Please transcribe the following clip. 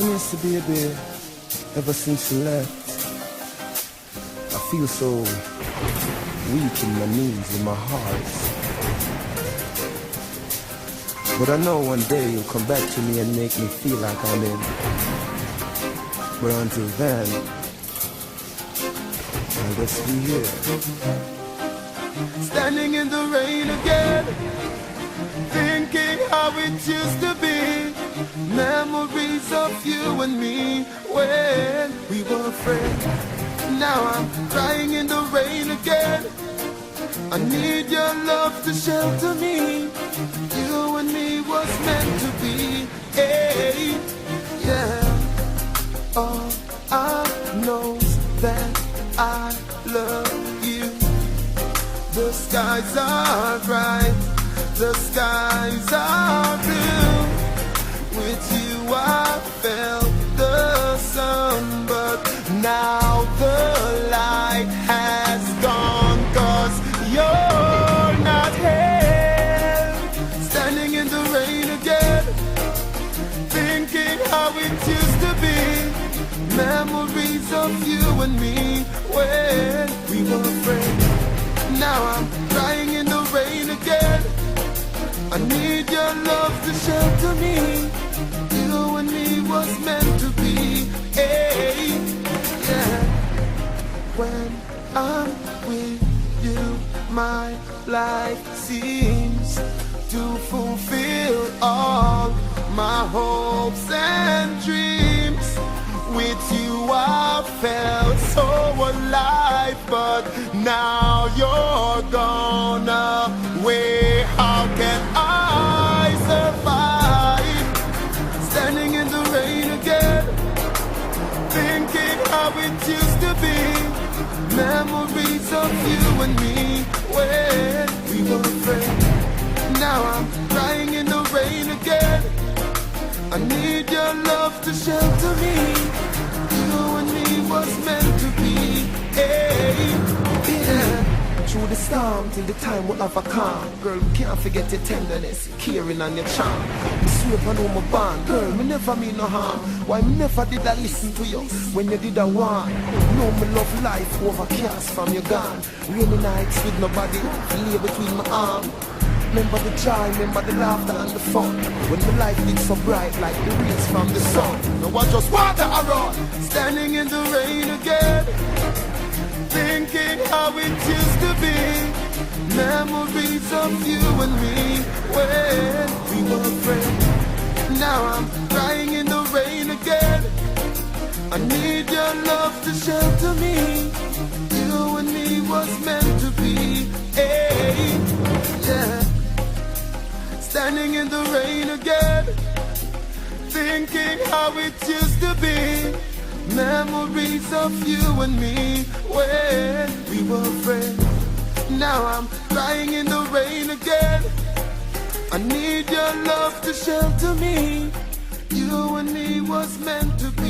Listen, Mr. Baby, ever since you left, I feel so weak in my knees, in my heart. But I know one day you'll come back to me and make me feel like I'm in. But until then, I'll just be here. Standing in the rain again, thinking how it used to be. Memories of you and me when we were friends. Now I'm crying in the rain again. I need your love to shelter me. You and me was meant to be. Hey, yeah. All I know is that I love you. The skies are bright, the skies are blue. With you I felt the sun, but now the light has gone, 'cause you're not here. Standing in the rain again, thinking how it used to be. Memories of you and me when we were friends. Now I'm crying in the rain again. I need your love to shelter me. You and me was meant to be. Hey, yeah. When I'm with you, my life seems to fulfill all my hopes and dreams. With you I felt so alive, but now you're gone away. How can I survive? Standing in the rain again, thinking how it used to be. Memories of you and me when we were friends. Now I'm crying in the rain again. I need your love to shelter me. You and me was meant to be. Hey, yeah. Through the storm till the time we'll have a calm. Girl, we can't forget your tenderness, your caring and your charm. You sweep on my bond. Girl, me never mean no harm. Why me never did I listen to you when you did a want? No, me love life overcast from your gone. Rainy nights with nobody lay between my arms. Remember the joy, remember the laughter and the fun. When the life is so bright like the rays from the sun. Now I just water around, standing in the rain again, thinking how it used to be. Memories of you and me when we were friends. Now I'm crying in the rain again. I need your love to shelter me. You and me was meant to be. Hey, yeah. Standing in the rain again, thinking how it used to be. Memories of you and me when we were friends. Now I'm crying in the rain again. I need your love to shelter me. You and me was meant to be.